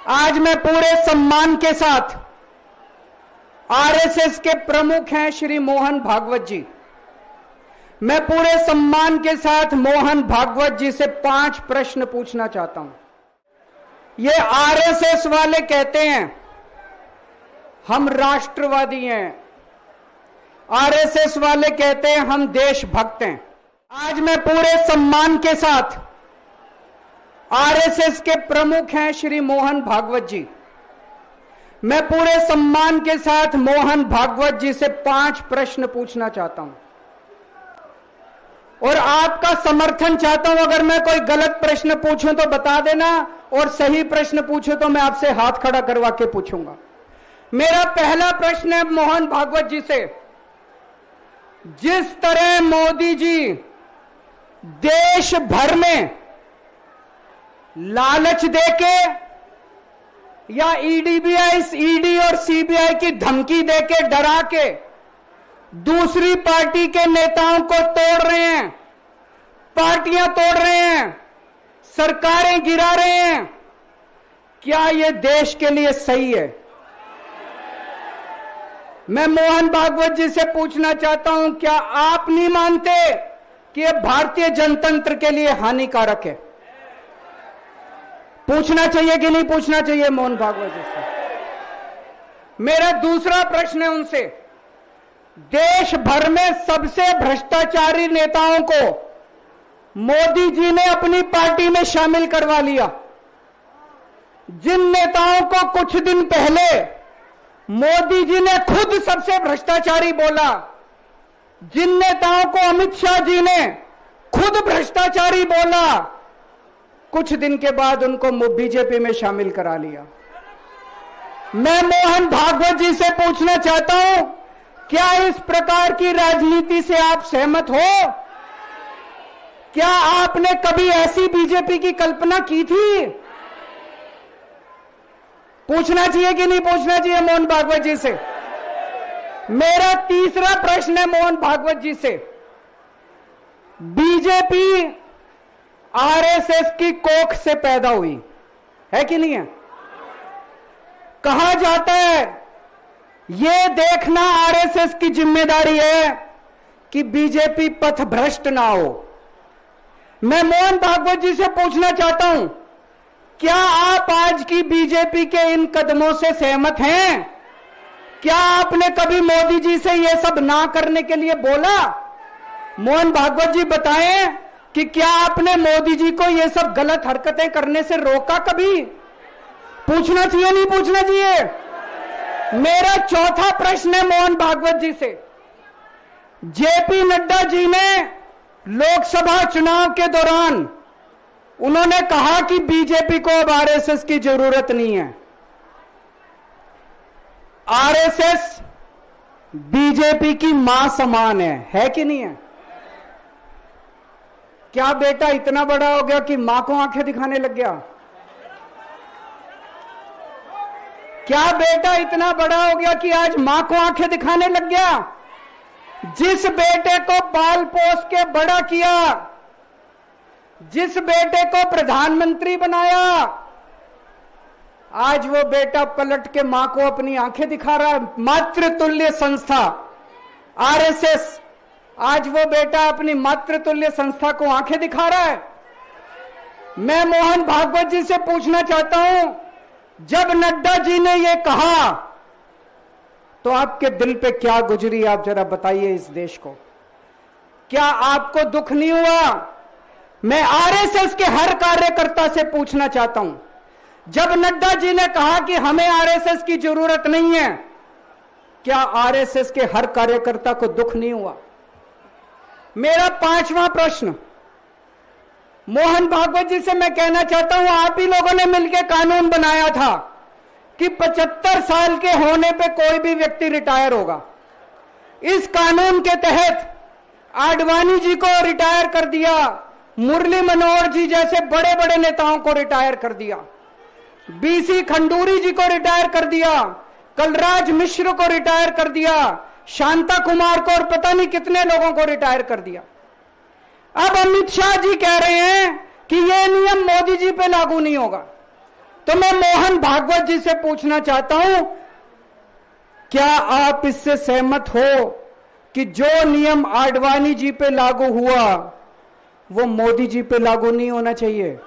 आज मैं पूरे सम्मान के साथ आरएसएस के प्रमुख हैं श्री मोहन भागवत जी, मैं पूरे सम्मान के साथ मोहन भागवत जी से 5 प्रश्न पूछना चाहता हूं। ये आरएसएस वाले कहते हैं हम राष्ट्रवादी हैं, आरएसएस वाले कहते हैं हम देशभक्त हैं। आज मैं पूरे सम्मान के साथ आरएसएस के प्रमुख हैं श्री मोहन भागवत जी, मैं पूरे सम्मान के साथ मोहन भागवत जी से 5 प्रश्न पूछना चाहता हूं और आपका समर्थन चाहता हूं। अगर मैं कोई गलत प्रश्न पूछूं तो बता देना और सही प्रश्न पूछूं तो मैं आपसे हाथ खड़ा करवा के पूछूंगा। मेरा पहला प्रश्न है मोहन भागवत जी से, जिस तरह मोदी जी देश भर में लालच देके या ईडी और सीबीआई की धमकी देके डरा के दूसरी पार्टी के नेताओं को तोड़ रहे हैं, पार्टियां तोड़ रहे हैं, सरकारें गिरा रहे हैं, क्या यह देश के लिए सही है? मैं मोहन भागवत जी से पूछना चाहता हूं, क्या आप नहीं मानते कि यह भारतीय जनतंत्र के लिए हानिकारक है? पूछना चाहिए कि नहीं पूछना चाहिए मोहन भागवत जी से? मेरा दूसरा प्रश्न है उनसे, देश भर में सबसे भ्रष्टाचारी नेताओं को मोदी जी ने अपनी पार्टी में शामिल करवा लिया। जिन नेताओं को कुछ दिन पहले मोदी जी ने खुद सबसे भ्रष्टाचारी बोला, जिन नेताओं को अमित शाह जी ने खुद भ्रष्टाचारी बोला, कुछ दिन के बाद उनको बीजेपी में शामिल करा लिया। मैं मोहन भागवत जी से पूछना चाहता हूं, क्या इस प्रकार की राजनीति से आप सहमत हो? क्या आपने कभी ऐसी बीजेपी की कल्पना की थी? पूछना चाहिए कि नहीं पूछना चाहिए मोहन भागवत जी से? मेरा तीसरा प्रश्न है मोहन भागवत जी से, बीजेपी आरएसएस की कोख से पैदा हुई है कि नहीं है? कहा जाता है यह देखना आरएसएस की जिम्मेदारी है कि बीजेपी पथभ्रष्ट ना हो। मैं मोहन भागवत जी से पूछना चाहता हूं, क्या आप आज की बीजेपी के इन कदमों से सहमत हैं? क्या आपने कभी मोदी जी से यह सब ना करने के लिए बोला? मोहन भागवत जी बताएं कि क्या आपने मोदी जी को यह सब गलत हरकतें करने से रोका कभी? पूछना चाहिए नहीं पूछना चाहिए? मेरा चौथा प्रश्न है मोहन भागवत जी से, जेपी नड्डा जी ने लोकसभा चुनाव के दौरान उन्होंने कहा कि बीजेपी को अब आरएसएस की जरूरत नहीं है। आरएसएस बीजेपी की मां समान है कि नहीं है? क्या बेटा इतना बड़ा हो गया कि मां को आंखें दिखाने लग गया? क्या बेटा इतना बड़ा हो गया कि आज मां को आंखें दिखाने लग गया? जिस बेटे को पाल पोस के बड़ा किया, जिस बेटे को प्रधानमंत्री बनाया, आज वो बेटा पलट के मां को अपनी आंखें दिखा रहा है। मातृतुल्य संस्था आरएसएस, आज वो बेटा अपनी मातृतुल्य संस्था को आंखें दिखा रहा है। मैं मोहन भागवत जी से पूछना चाहता हूं, जब नड्डा जी ने यह कहा तो आपके दिल पे क्या गुजरी, आप जरा बताइए इस देश को। क्या आपको दुख नहीं हुआ? मैं आरएसएस के हर कार्यकर्ता से पूछना चाहता हूं, जब नड्डा जी ने कहा कि हमें आरएसएस की जरूरत नहीं है, क्या आरएसएस के हर कार्यकर्ता को दुख नहीं हुआ? मेरा पांचवां प्रश्न मोहन भागवत जी से मैं कहना चाहता हूं, आप ही लोगों ने मिलकर कानून बनाया था कि 75 साल के होने पे कोई भी व्यक्ति रिटायर होगा। इस कानून के तहत आडवाणी जी को रिटायर कर दिया, मुरली मनोहर जी जैसे बड़े बड़े नेताओं को रिटायर कर दिया, बीसी खंडूरी जी को रिटायर कर दिया, कलराज मिश्र को रिटायर कर दिया, शांता कुमार को और पता नहीं कितने लोगों को रिटायर कर दिया। अब अमित शाह जी कह रहे हैं कि यह नियम मोदी जी पे लागू नहीं होगा। तो मैं मोहन भागवत जी से पूछना चाहता हूं, क्या आप इससे सहमत हो कि जो नियम आडवाणी जी पे लागू हुआ वो मोदी जी पे लागू नहीं होना चाहिए?